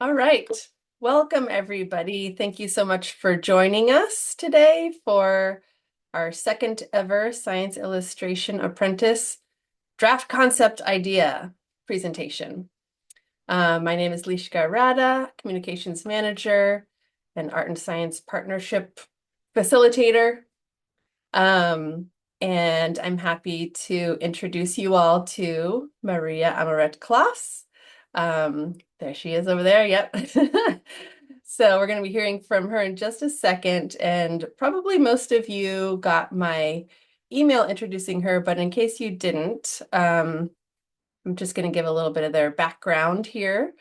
All right. Welcome, everybody. Thank you so much for joining us today for our second ever Science Illustration Apprentice Draft Concept Idea presentation. My name is Lishka Rada, Communications Manager and Art and Science Partnership Facilitator. Um, and I'm happy to introduce you all to Maria Amorette Klos. There she is over there. Yep. So we're going to be hearing from her in just a second, and probably most of you got my email introducing her, but in case you didn't, I'm just going to give a little bit of their background here.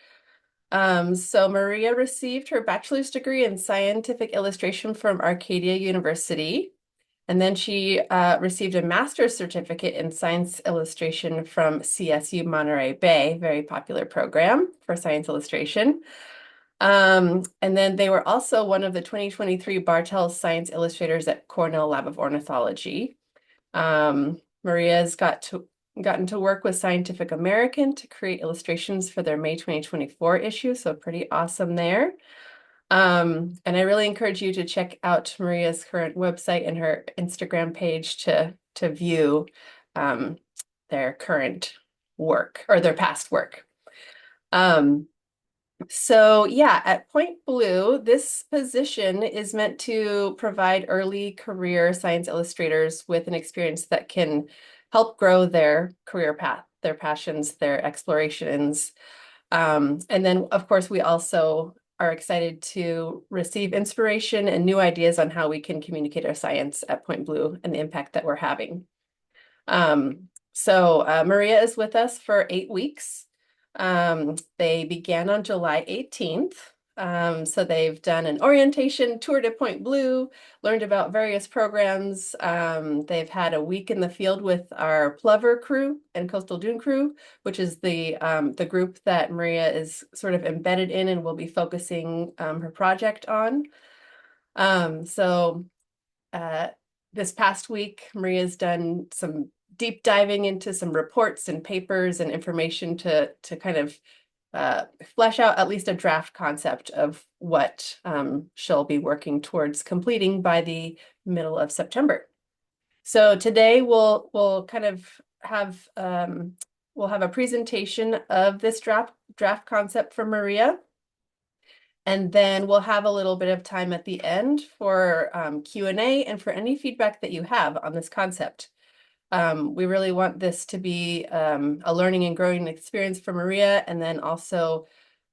So Maria received her bachelor's degree in scientific illustration from Arcadia University. And then she received a master's certificate in science illustration from CSU Monterey Bay, very popular program for science illustration. And then they were also one of the 2023 Bartels Science Illustrators at Cornell Lab of Ornithology. Maria's gotten to work with Scientific American to create illustrations for their May 2024 issue, so pretty awesome there. And I really encourage you to check out Maria's current website and her Instagram page to view their current work or their past work. So yeah, at Point Blue, this position is meant to provide early career science illustrators with an experience that can help grow their career path, their passions, their explorations. And then, of course, we also are excited to receive inspiration and new ideas on how we can communicate our science at Point Blue and the impact that we're having. Maria is with us for 8 weeks. They began on July 18th. So they've done an orientation tour to Point Blue, learned about various programs. They've had a week in the field with our Plover crew and Coastal Dune crew, which is the group that Maria is sort of embedded in and will be focusing her project on. This past week, Maria's done some deep diving into some reports and papers and information to kind of flesh out at least a draft concept of what she'll be working towards completing by the middle of September. So today we'll kind of have we'll have a presentation of this draft concept from Maria. And then we'll have a little bit of time at the end for Q&A and for any feedback that you have on this concept. We really want this to be a learning and growing experience for Maria, and then also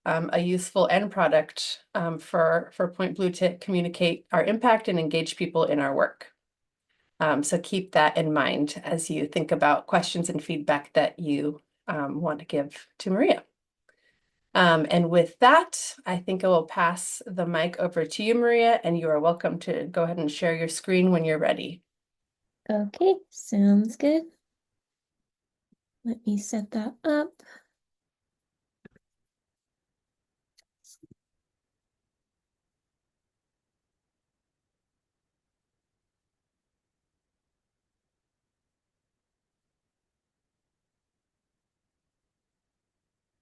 a useful end product for Point Blue to communicate our impact and engage people in our work. So keep that in mind as you think about questions and feedback that you want to give to Maria. And with that, I think I will pass the mic over to you, Maria, and you are welcome to go ahead and share your screen when you're ready. Okay, sounds good. Let me set that up.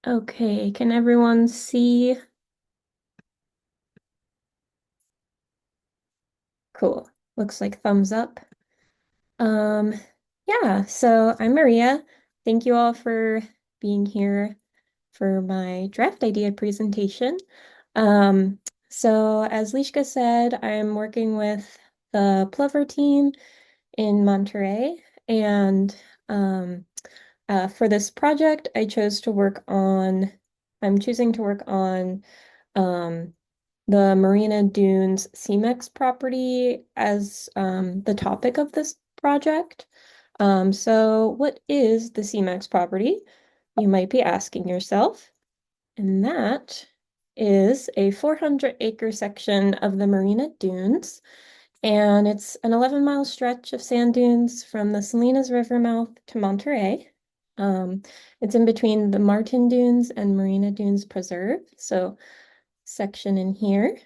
Okay, can everyone see? Cool. Looks like thumbs up. Um, yeah, so I'm Maria. Thank you all for being here for my draft idea presentation. Um, so as Lishka said, I'm working with the Plover team in Monterey, and for this project, I'm choosing to work on the Marina Dunes CMEX property as the topic of this project. So what is the CMEX property? You might be asking yourself. And that is a 400-acre section of the Marina Dunes. And it's an 11-mile stretch of sand dunes from the Salinas River mouth to Monterey. It's in between the Martin Dunes and Marina Dunes Preserve, so section in here.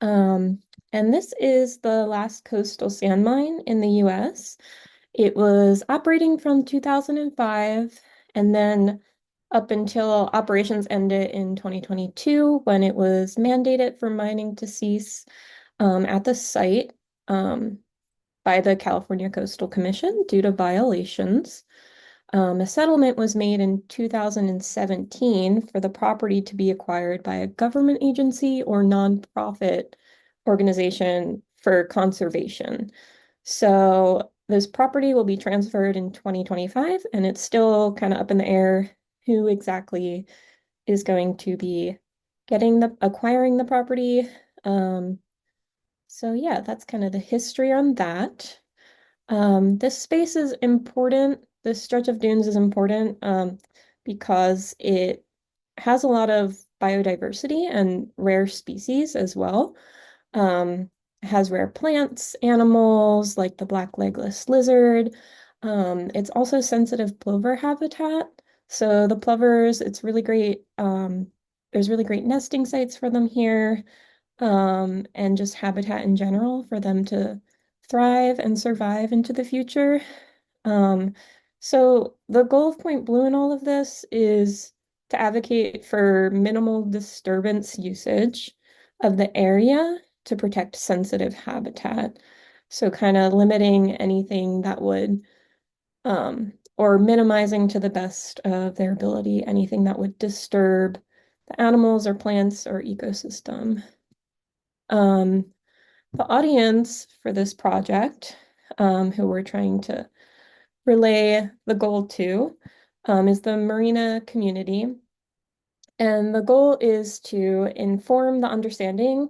And this is the last coastal sand mine in the US. It was operating from 2005, and then up until operations ended in 2022 when it was mandated for mining to cease at the site um, by the California Coastal Commission due to violations. A settlement was made in 2017 for the property to be acquired by a government agency or nonprofit organization for conservation. So this property will be transferred in 2025, and it's still kind of up in the air who exactly is going to be acquiring the property. Um, so yeah, that's kind of the history on that. This space is important. This stretch of dunes is important because it has a lot of biodiversity and rare species as well. It has rare plants, animals like the black legless lizard. It's also sensitive plover habitat. So the plovers, it's really great. There's really great nesting sites for them here, and just habitat in general for them to thrive and survive into the future. Um, so the goal of Point Blue in all of this is to advocate for minimal disturbance usage of the area to protect sensitive habitat. So kind of limiting anything that would, or minimizing to the best of their ability, anything that would disturb the animals or plants or ecosystem. Um, the audience for this project, who we're trying to relay the goal to, is the marina community. And the goal is to inform the understanding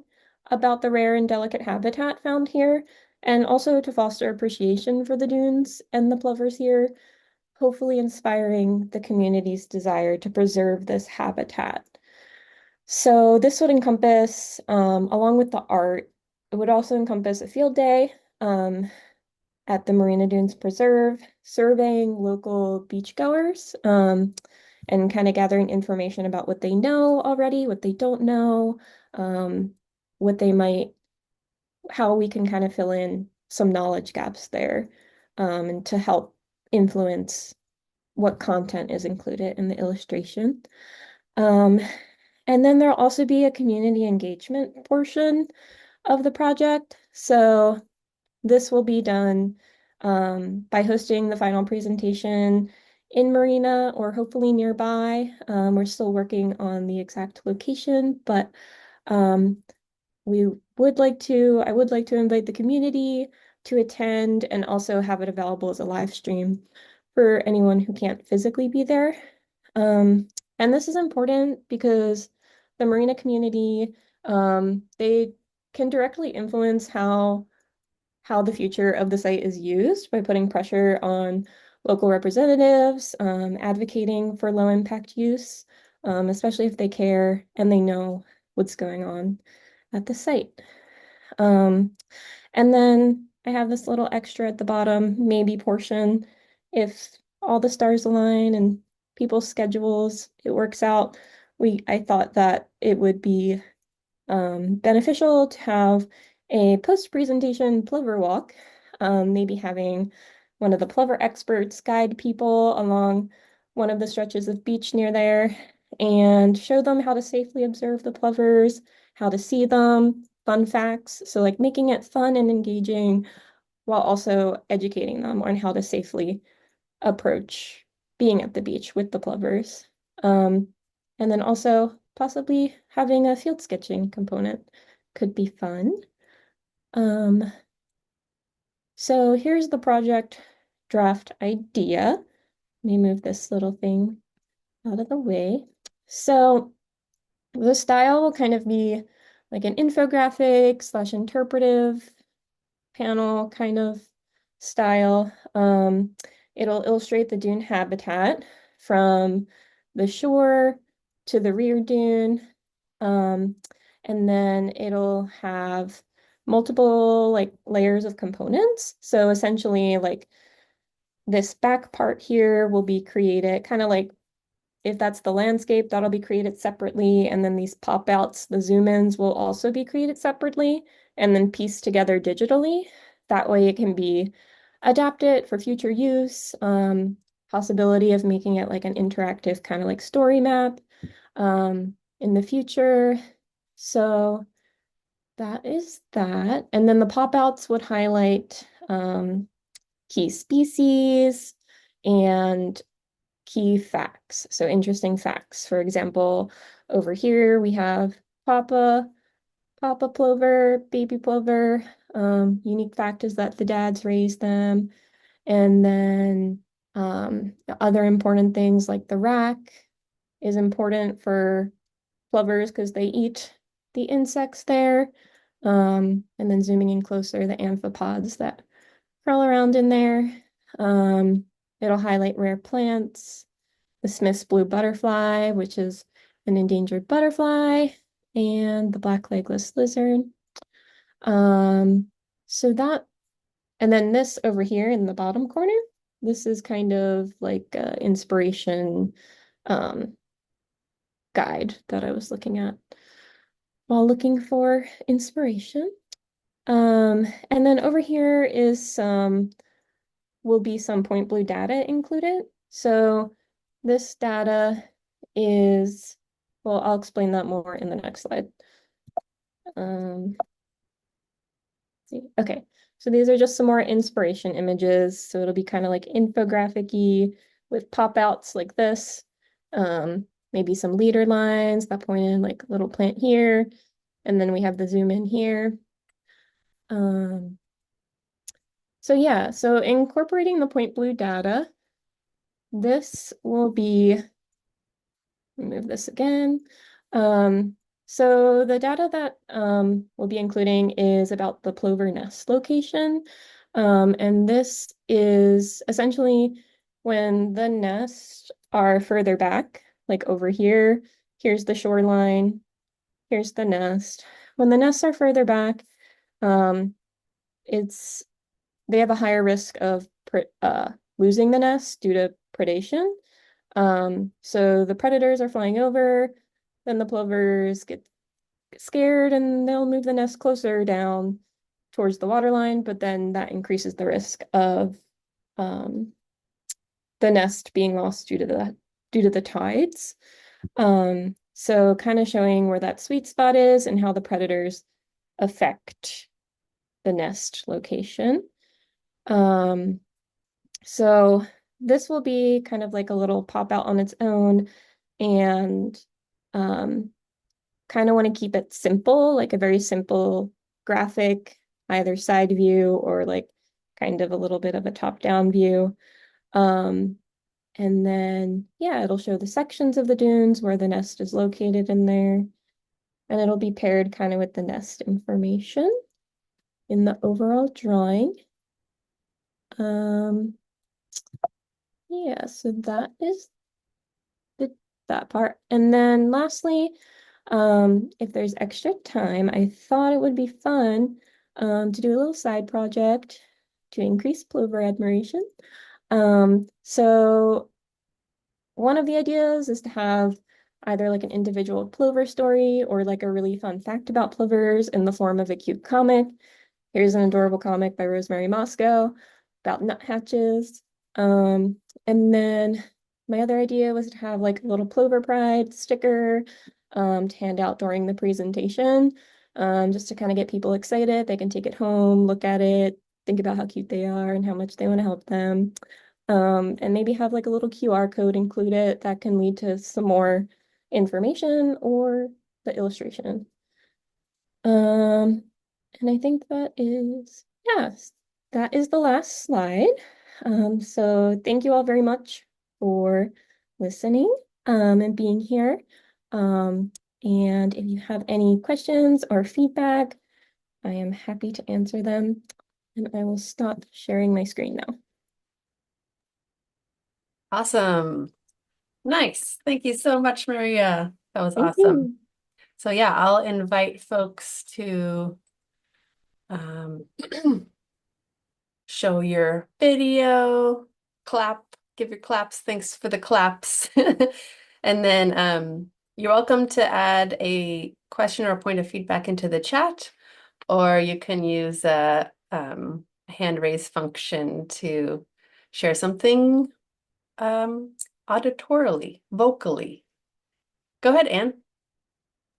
about the rare and delicate habitat found here, and also to foster appreciation for the dunes and the plovers here, hopefully inspiring the community's desire to preserve this habitat. So this would encompass, along with the art, it would also encompass a field day at the Marina Dunes Preserve, surveying local beachgoers, and kind of gathering information about what they know already, what they don't know, um, what they might, how we can kind of fill in some knowledge gaps there, and to help influence what content is included in the illustration. Um, and then there'll also be a community engagement portion of the project. So this will be done by hosting the final presentation in Marina or hopefully nearby. We're still working on the exact location, but um, I would like to invite the community to attend and also have it available as a live stream for anyone who can't physically be there. Um, and this is important because the Marina community, they can directly influence how the future of the site is used by putting pressure on local representatives, advocating for low impact use, especially if they care and they know what's going on at the site. Um, and then I have this little extra at the bottom, maybe portion. If all the stars align and people's schedules, it works out. I thought that it would be beneficial to have a post-presentation plover walk, maybe having one of the plover experts guide people along one of the stretches of beach near there and show them how to safely observe the plovers, how to see them, fun facts. So like making it fun and engaging while also educating them on how to safely approach being at the beach with the plovers. Um, and then also possibly having a field sketching component could be fun. Um, so here's the project draft idea. Let me move this little thing out of the way. So the style will kind of be like an infographic slash interpretive panel kind of style. It'll illustrate the dune habitat from the shore to the rear dune. Um, and then it'll have multiple like layers of components. So essentially like this back part here will be created kind of like if that's the landscape, that'll be created separately. And then these pop outs, the zoom ins will also be created separately and then pieced together digitally. That way it can be adapted for future use. possibility of making it like an interactive kind of like story map in the future. So that is that. And then the pop-outs would highlight key species and key facts. So interesting facts. For example, over here we have Papa, Papa plover, baby plover. Unique fact is that the dads raised them. And then the other important things like the rack is important for plovers because they eat the insects there. And then zooming in closer, the amphipods that crawl around in there. Um, it'll highlight rare plants, the Smith's blue butterfly, which is an endangered butterfly, and the black legless lizard. Um, so that, and then this over here in the bottom corner, this is kind of like a inspiration um, guide that I was looking at while looking for inspiration. And then over here is some, will be some point blue data included. So this data is, well, I'll explain that more in the next slide. Um, see. Okay, so these are just some more inspiration images. So it'll be kind of like infographic-y with pop-outs like this. Maybe some leader lines that point in like a little plant here. And then we have the zoom in here. Um, so yeah, so incorporating the point blue data, this will be, remove this again. Um, so the data that we'll be including is about the plover nest location. And this is essentially when the nests are further back, like over here, here's the shoreline, here's the nest. When the nests are further back, um, it's they have a higher risk of losing the nest due to predation. So the predators are flying over, then the plovers get scared and they'll move the nest closer down towards the waterline, but then that increases the risk of um, the nest being lost due to the tides. So kind of showing where that sweet spot is and how the predators affect the nest location. Um, so this will be kind of like a little pop out on its own and um, kind of want to keep it simple, like a very simple graphic, either side view or like kind of a little bit of a top-down view. Um, and then, yeah, it'll show the sections of the dunes where the nest is located in there. And it'll be paired kind of with the nest information in the overall drawing. Um, yeah, so that is that part. And then lastly, if there's extra time, I thought it would be fun to do a little side project to increase plover admiration. So one of the ideas is to have either like an individual plover story or like a really fun fact about plovers in the form of a cute comic. Here's an adorable comic by Rosemary Moscow about nuthatches. Um, and then my other idea was to have like a little Plover Pride sticker to hand out during the presentation, just to kind of get people excited. They can take it home, look at it, think about how cute they are and how much they want to help them. And maybe have like a little QR code included that can lead to some more information or the illustration. Um, and I think that is, yes, that is the last slide. So thank you all very much for listening and being here. Um, and if you have any questions or feedback, I am happy to answer them. And I will stop sharing my screen now. Awesome. Nice. Thank you so much, Maria. That was Thank awesome. you. So yeah, I'll invite folks to um, show your video, clap, give your claps. Thanks for the claps. And then you're welcome to add a question or a point of feedback into the chat, or you can use a hand raise function to share something Um, auditorily, vocally. Go ahead, Anne.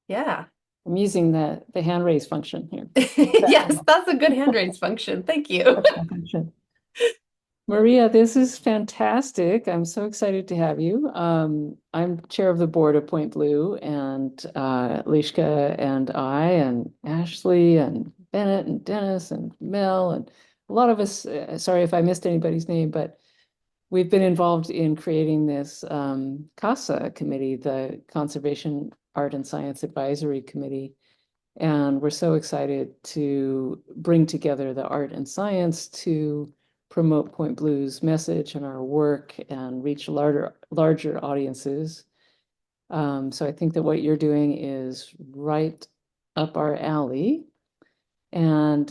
Yeah. I'm using the hand raise function here. Yes, that's a good hand raise function. Thank you. Function. Maria, this is fantastic. I'm so excited to have you. I'm chair of the board of Point Blue, and Lishka and I and Ashley and Bennett and Dennis and Mel and a lot of us, sorry if I missed anybody's name, but we've been involved in creating this CASA committee, the Conservation Art and Science Advisory Committee. And we're so excited to bring together the art and science to promote Point Blue's message and our work and reach larger audiences. So I think that what you're doing is right up our alley. And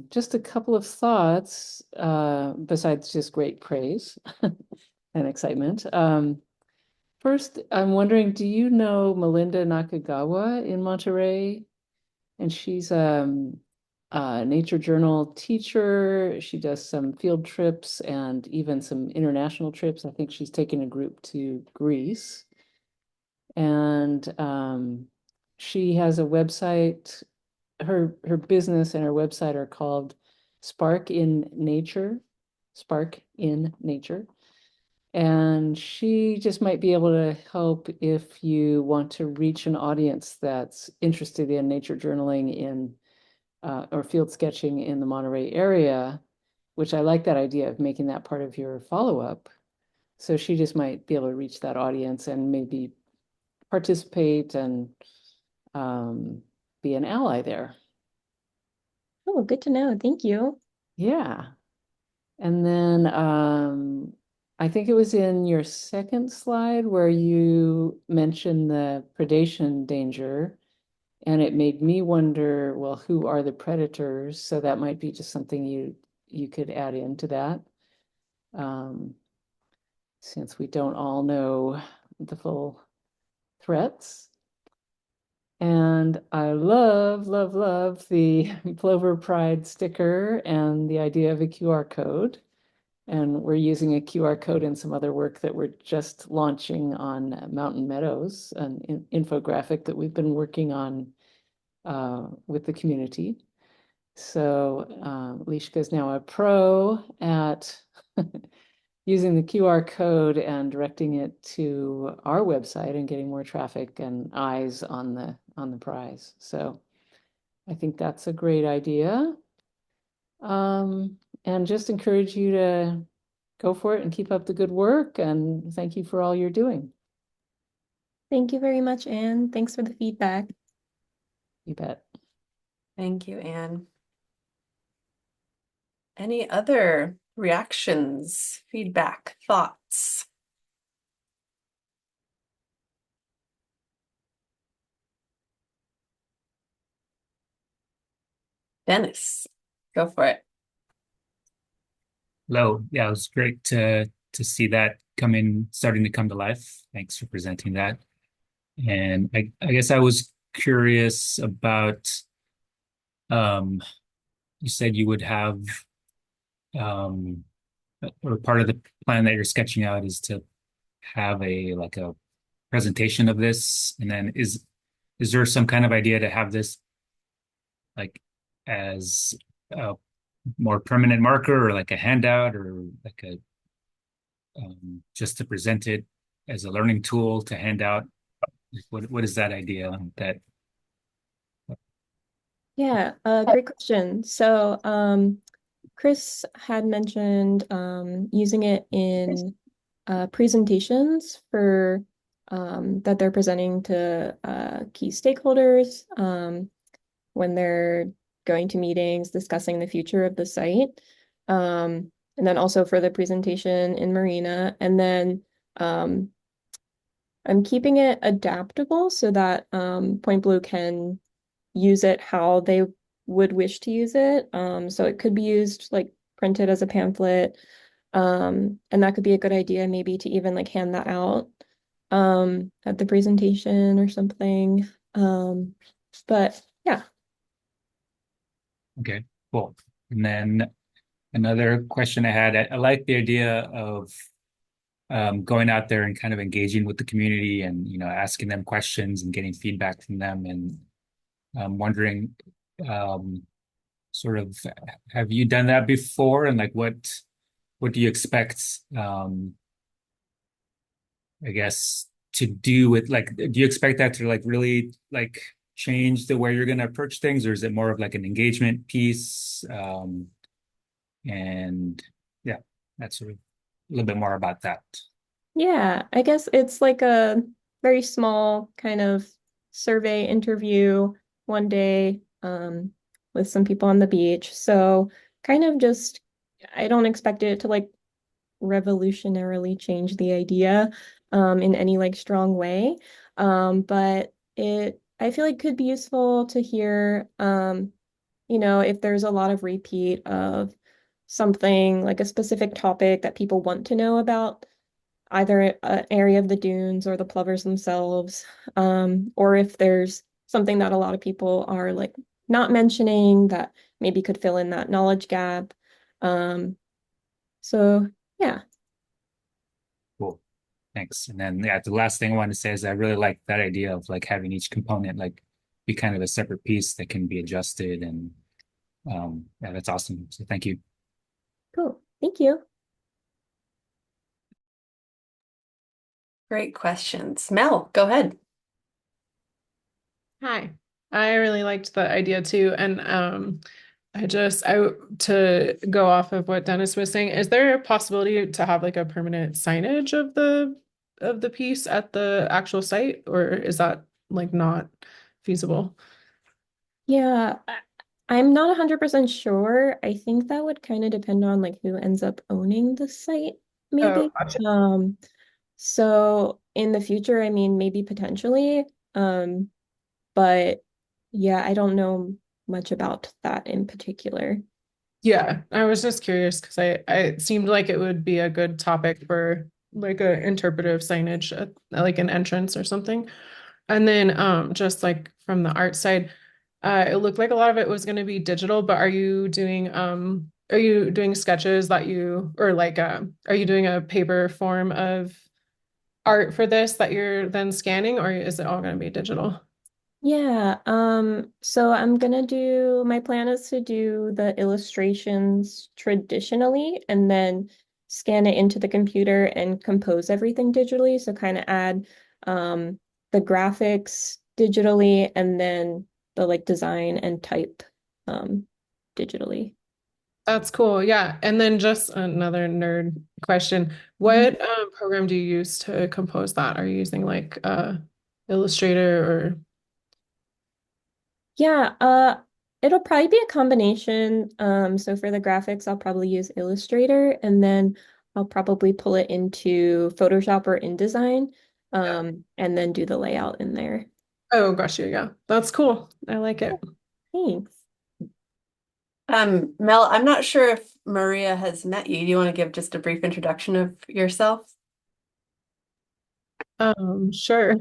just a couple of thoughts, besides just great praise and excitement. First, I'm wondering, do you know Melinda Nakagawa in Monterey? And she's a nature journal teacher. She does some field trips and even some international trips. I think she's taken a group to Greece. And she has a website. Her business and her website are called Spark in Nature, Spark in Nature. And she just might be able to help if you want to reach an audience that's interested in nature journaling in or field sketching in the Monterey area, which I like that idea of making that part of your follow-up. So she just might be able to reach that audience and maybe participate and be an ally there. Oh, good to know. Thank you. Yeah. And then I think it was in your second slide where you mentioned the predation danger, and it made me wonder, well, who are the predators? So that might be just something you could add into that, um, since we don't all know the full threats. And I love, love, love the Plover Pride sticker and the idea of a QR code. And we're using a QR code in some other work that we're just launching on Mountain Meadows, an infographic that we've been working on with the community. So Lishka is now a pro at using the QR code and directing it to our website and getting more traffic and eyes on the prize. So I think that's a great idea. And just encourage you to go for it and keep up the good work. And thank you for all you're doing. Thank you very much, Anne. Thanks for the feedback. You bet. Thank you, Anne. Any other reactions, feedback, thoughts? Dennis, go for it. Hello. Yeah, it was great to see that starting to come to life. Thanks for presenting that. And I guess I was curious about you said you would have um or part of the plan that you're sketching out is to have a presentation of this, and then is there some kind of idea to have this like as a more permanent marker or like a handout or like a just to present it as a learning tool to hand out? What is that idea that? Yeah, great question. So, Chris had mentioned using it in presentations for that they're presenting to key stakeholders when they're going to meetings discussing the future of the site. And then also for the presentation in Marina. And then I'm keeping it adaptable so that Point Blue can use it how they would wish to use it. So it could be used like printed as a pamphlet. And that could be a good idea maybe to even like hand that out at the presentation or something. But yeah. Okay, cool. And then another question I had, I like the idea of going out there and kind of engaging with the community and, asking them questions and getting feedback from them. And I'm wondering, um, sort of, have you done that before? And like, what do you expect, I guess, to do with like, do you expect that to like really like change the way you're going to approach things, or is it more of like an engagement piece? And yeah, that's sort of a little bit more about that. Yeah, I guess it's like a very small kind of survey interview one day with some people on the beach. So kind of just, I don't expect it to like revolutionarily change the idea in any like strong way. But I feel like could be useful to hear, if there's a lot of repeat of something like a specific topic that people want to know about either an area of the dunes or the plovers themselves, or if there's something that a lot of people are like not mentioning that maybe could fill in that knowledge gap. Um, so yeah. Cool. Thanks. And then yeah, the last thing I want to say is I really like that idea of like having each component like be kind of a separate piece that can be adjusted and yeah, that's awesome. So thank you. Cool. Thank you. Great questions. Mel, go ahead. Hi. I really liked the idea too. And I to go off of what Dennis was saying, is there a possibility to have like a permanent signage of the piece at the actual site, or is that like not feasible? Yeah, I'm not 100% sure. I think that would kind of depend on like who ends up owning the site, Oh, maybe. gotcha. So in the future, I mean, maybe potentially. But yeah, I don't know much about that in particular. Yeah, I was just curious because I it seemed like it would be a good topic for like a interpretive signage at like an entrance or something. And then just like from the art side, it looked like a lot of it was going to be digital, but are you doing sketches that you or like are you doing a paper form of art for this that you're then scanning, or is it all going to be digital? Yeah, so my plan is to do the illustrations traditionally and then scan it into the computer and compose everything digitally. So kind of add the graphics digitally and then the like design and type digitally. That's cool. Yeah. And then just another nerd question. Mhm. What program do you use to compose that? Are you using like Illustrator or Yeah, it'll probably be a combination. So for the graphics, I'll probably use Illustrator and then I'll probably pull it into Photoshop or InDesign, yeah. and then do the layout in there. Oh, gosh, yeah. That's cool. I like it. Thanks. Mel, I'm not sure if Maria has met you. Do you want to give just a brief introduction of yourself? Sure.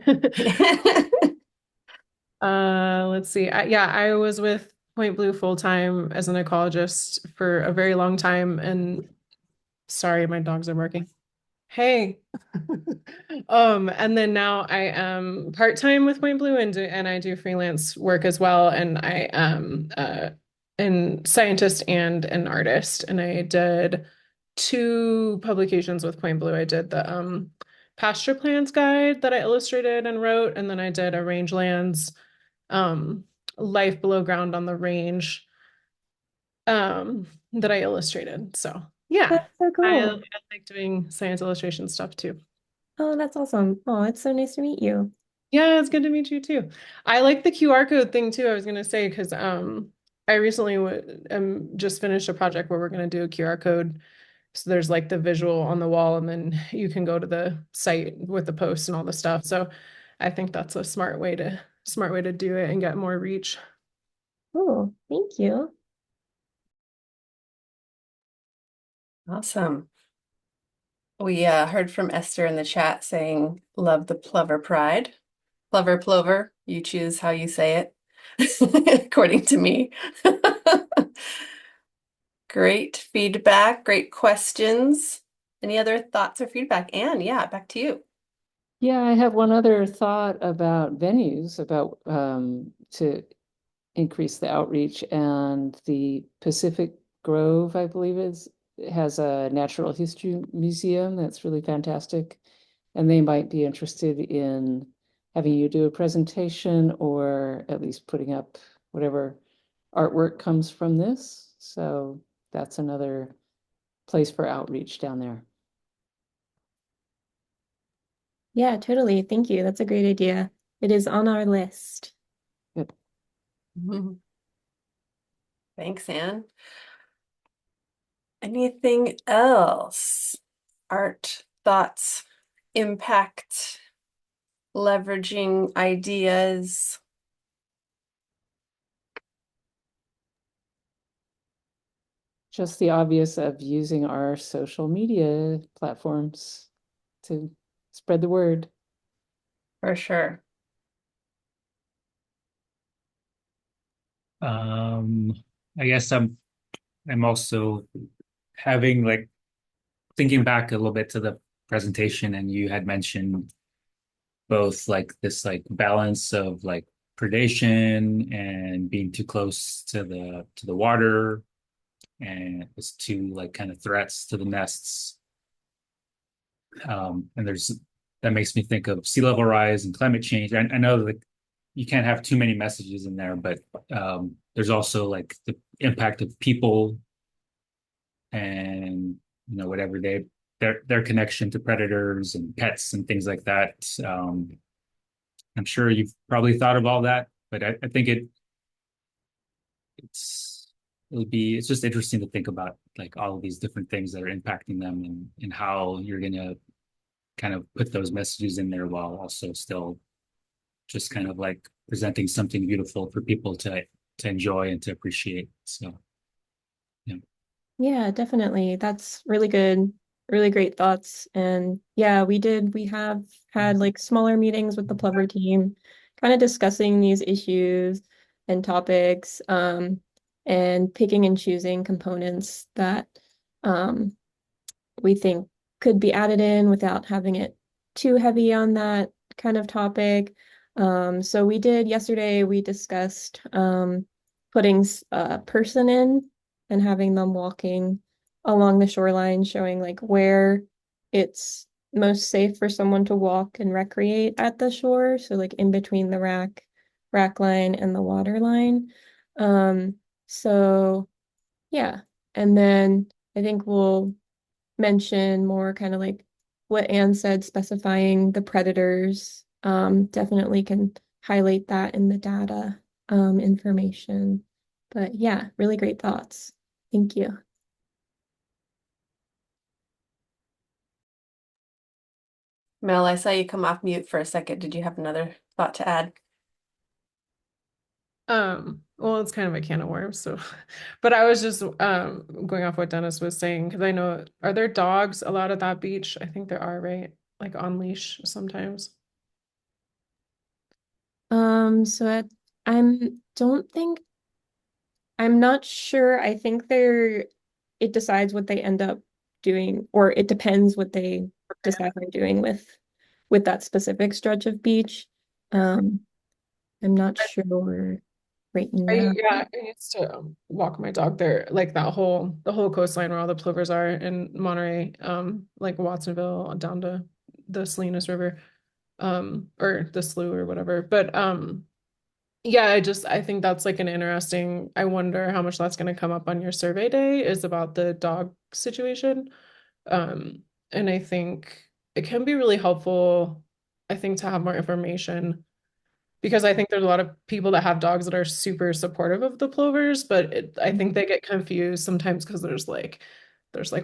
Let's see. Yeah, I was with Point Blue full time as an ecologist for a very long time. And sorry, my dogs are barking. Hey. And then now I am part-time with Point Blue and I do freelance work as well. And I am an scientist and an artist. And I did two publications with Point Blue. I did the pasture plants guide that I illustrated and wrote, and then I did a rangelands um life below ground on the range that I illustrated. So yeah, That's so I cool. like doing science illustration stuff too. Oh, that's awesome. Oh, it's so nice to meet you. Yeah, it's good to meet you too. I like the QR code thing too. I was gonna say because I recently just finished a project where we're gonna do a QR code. So there's like the visual on the wall, and then you can go to the site with the posts and all the stuff. So I think that's a smart way to do it and get more reach. Oh, thank you. Awesome. We heard from Esther in the chat saying, love the plover pride. Plover, plover, you choose how you say it, according to me. Great feedback, great questions. Any other thoughts or feedback? Anne, yeah, back to you. Yeah, I have one other thought about venues, about to increase the outreach, and the Pacific Grove, I believe has a natural history museum that's really fantastic. And they might be interested in having you do a presentation or at least putting up whatever artwork comes from this. So that's another place for outreach down there. Yeah, totally. Thank you. That's a great idea. It is on our list. Good. Mhm. Thanks, Anne. Anything else? Art, thoughts, impact, leveraging ideas. Just the obvious of using our social media platforms to spread the word. For sure. Um, I guess I'm also having like thinking back a little bit to the presentation, and you had mentioned both like this like balance of like predation and being too close to the water, and it's two like kind of threats to the nests. And there's that makes me think of sea level rise and climate change. I know that you can't have too many messages in there, but there's also like the impact of people and whatever their connection to predators and pets and things like that. I'm sure you've probably thought of all that, but I think it's it's just interesting to think about like all of these different things that are impacting them, and how you're gonna kind of put those messages in there while also still just kind of like presenting something beautiful for people to enjoy and to appreciate. So yeah. Yeah, definitely. That's really good. Really great thoughts. And yeah, we have had like smaller meetings with the Plover team, kind of discussing these issues and topics, and picking and choosing components that um, we think could be added in without having it too heavy on that kind of topic. So we did yesterday, we discussed putting a person in and having them walking along the shoreline, showing like where it's most safe for someone to walk and recreate at the shore. So like in between the rack line and the water line. Um, so yeah. And then I think we'll mention more kind of like what Anne said, specifying the predators. Definitely can highlight that in the data information. But yeah, really great thoughts. Thank you. Mel, I saw you come off mute for a second. Did you have another thought to add? Well, it's kind of a can of worms, so but I was just going off what Dennis was saying because I know, are there dogs allowed at that beach? I think there are, right? Like on leash sometimes. So I'm don't think I'm not sure. I think it decides what they end up doing, or it depends what they decide on doing with that specific stretch of beach. Um, I'm not sure right now. Yeah, I used to walk my dog there, like that whole the whole coastline where all the plovers are in Monterey, like Watsonville down to the Salinas River, or the slough or whatever. But yeah, I think that's like an interesting, I wonder how much that's going to come up on your survey day is about the dog situation. Um, and I think it can be really helpful, I think, to have more information because I think there's a lot of people that have dogs that are super supportive of the plovers, but I think they get confused sometimes because there's like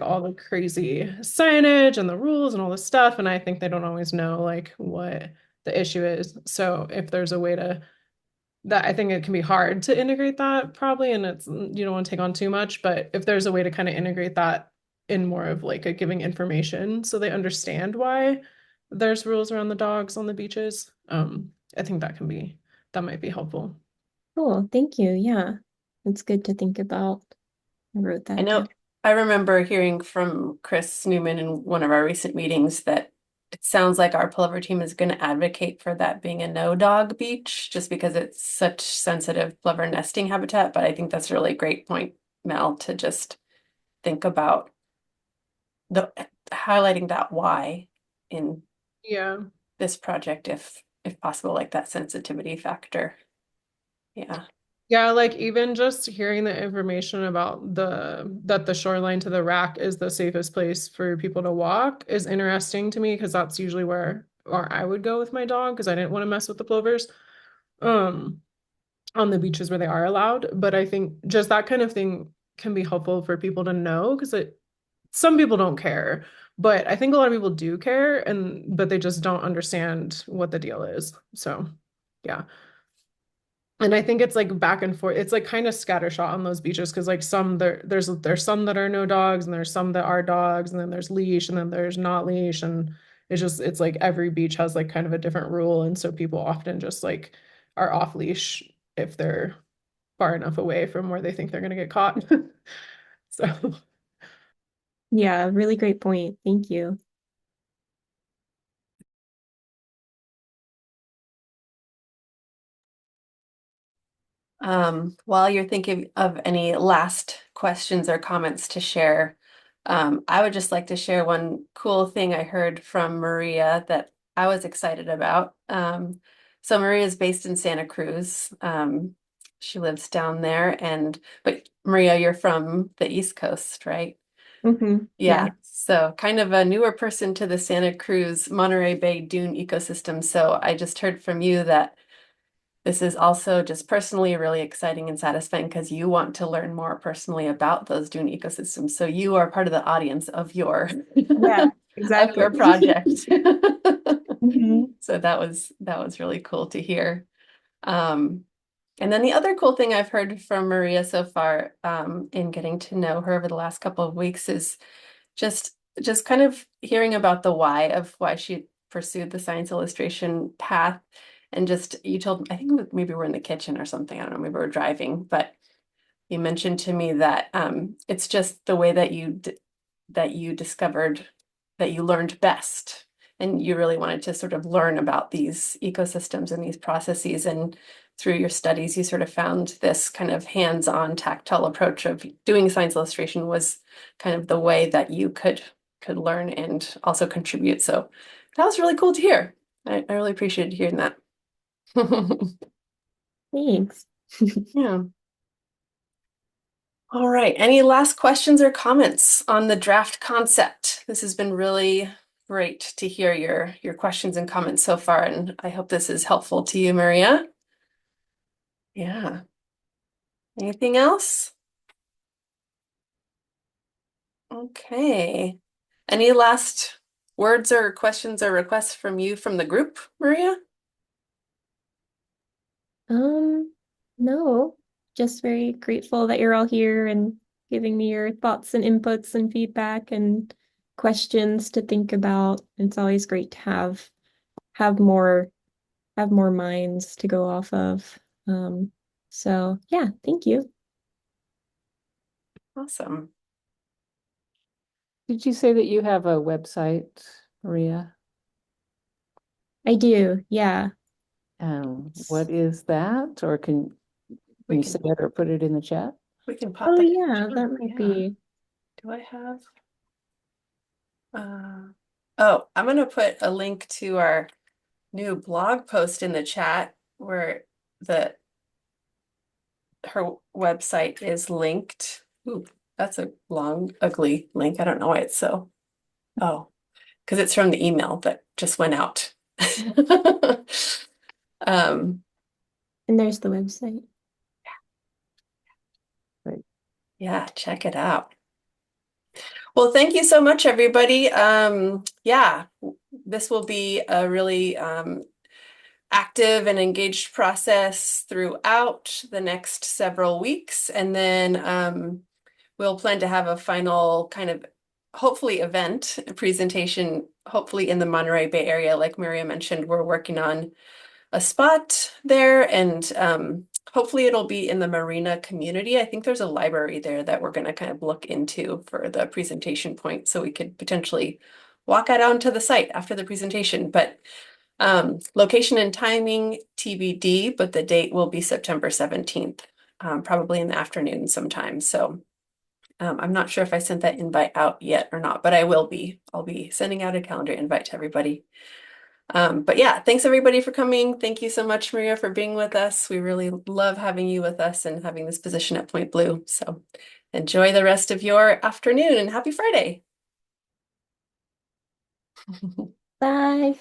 all the crazy signage and the rules and all this stuff, and I think they don't always know like what the issue is. So if there's a way to that, I think it can be hard to integrate that probably, and it's you don't want to take on too much, but if there's a way to kind of integrate that in more of like a giving information so they understand why there's rules around the dogs on the beaches, I think that might be helpful. Cool, thank you. Yeah, it's good to think about. I wrote I that know down. I remember hearing from Chris Newman in one of our recent meetings that it sounds like our pullover team is going to advocate for that being a no dog beach just because it's such sensitive plover nesting habitat. But I think that's a really great point, Mel, to just think about the highlighting that why in Yeah. this project if possible, like that sensitivity factor. Yeah. Yeah, like even just hearing the information about the shoreline to the rack is the safest place for people to walk is interesting to me because that's usually where or I would go with my dog because I didn't want to mess with the plovers um on the beaches where they are allowed. But I think just that kind of thing can be helpful for people to know because it some people don't care, but I think a lot of people do care and but they just don't understand what the deal is. So yeah. And I think it's like back and forth. It's like kind of scattershot on those beaches because like there's some that are no dogs and there's some that are dogs and then there's leash and then there's not leash and it's like every beach has like kind of a different rule and so people often just like are off leash if they're far enough away from where they think they're gonna get caught. So Yeah, really great point. Thank you. While you're thinking of any last questions or comments to share, I would just like to share one cool thing I heard from Maria that I was excited about. So Maria is based in Santa Cruz. She lives down there, but Maria, you're from the East Coast, right? Yeah. Yeah, so kind of a newer person to the Santa Cruz Monterey Bay dune ecosystem. So I just heard from you that this is also just personally really exciting and satisfying because you want to learn more personally about those dune ecosystems. So you are part of the audience of your Yeah, of exactly. your project. Mhm. So that was really cool to hear. And then the other cool thing I've heard from Maria so far, in getting to know her over the last couple of weeks is just just kind of hearing about the why of why she pursued the science illustration path. And just you told, I think maybe we're in the kitchen or something. I don't know, maybe we're driving, but you mentioned to me that it's just the way that that you discovered that you learned best. And you really wanted to sort of learn about these ecosystems and these processes. And through your studies, you sort of found this kind of hands-on tactile approach of doing science illustration was kind of the way that you could learn and also contribute. So that was really cool to hear. I really appreciated hearing that. Thanks. Yeah. All right. Any last questions or comments on the draft concept? This has been really great to hear your questions and comments so far, and I hope this is helpful to you, Maria. Yeah. Anything else? Okay. Any last words or questions or requests from you from the group, Maria? Um, no, just very grateful that you're all here and giving me your thoughts and inputs and feedback and questions to think about. It's always great to have more have more minds to go off of. So yeah, thank you. Awesome. Did you say that you have a website, Maria? I do, yeah. What is that? Or can We you say can it or put it in the chat? we can pop Oh that in the yeah, chat. that might Yeah. be. Do I have oh, I'm gonna put a link to our new blog post in the chat where the her website is linked. Ooh, that's a long, ugly link. I don't know why it's so. Oh, because it's from the email that just went out. Um, And there's the website. Right. yeah, check it out. Well, thank you so much, everybody. Yeah, this will be a really active and engaged process throughout the next several weeks. And then we'll plan to have a final kind of hopefully event presentation, hopefully in the Monterey Bay area. Like Maria mentioned, we're working on a spot there and hopefully it'll be in the marina community. I think there's a library there that we're going to kind of look into for the presentation point, so we could potentially walk out onto the site after the presentation. But location and timing TBD, but the date will be September 17th, probably in the afternoon sometime. So I'm not sure if I sent that invite out yet or not, but I will be. I'll be sending out a calendar invite to everybody. But yeah, thanks everybody for coming. Thank you so much, Maria, for being with us. We really love having you with us and having this position at Point Blue. So enjoy the rest of your afternoon and happy Friday. Bye.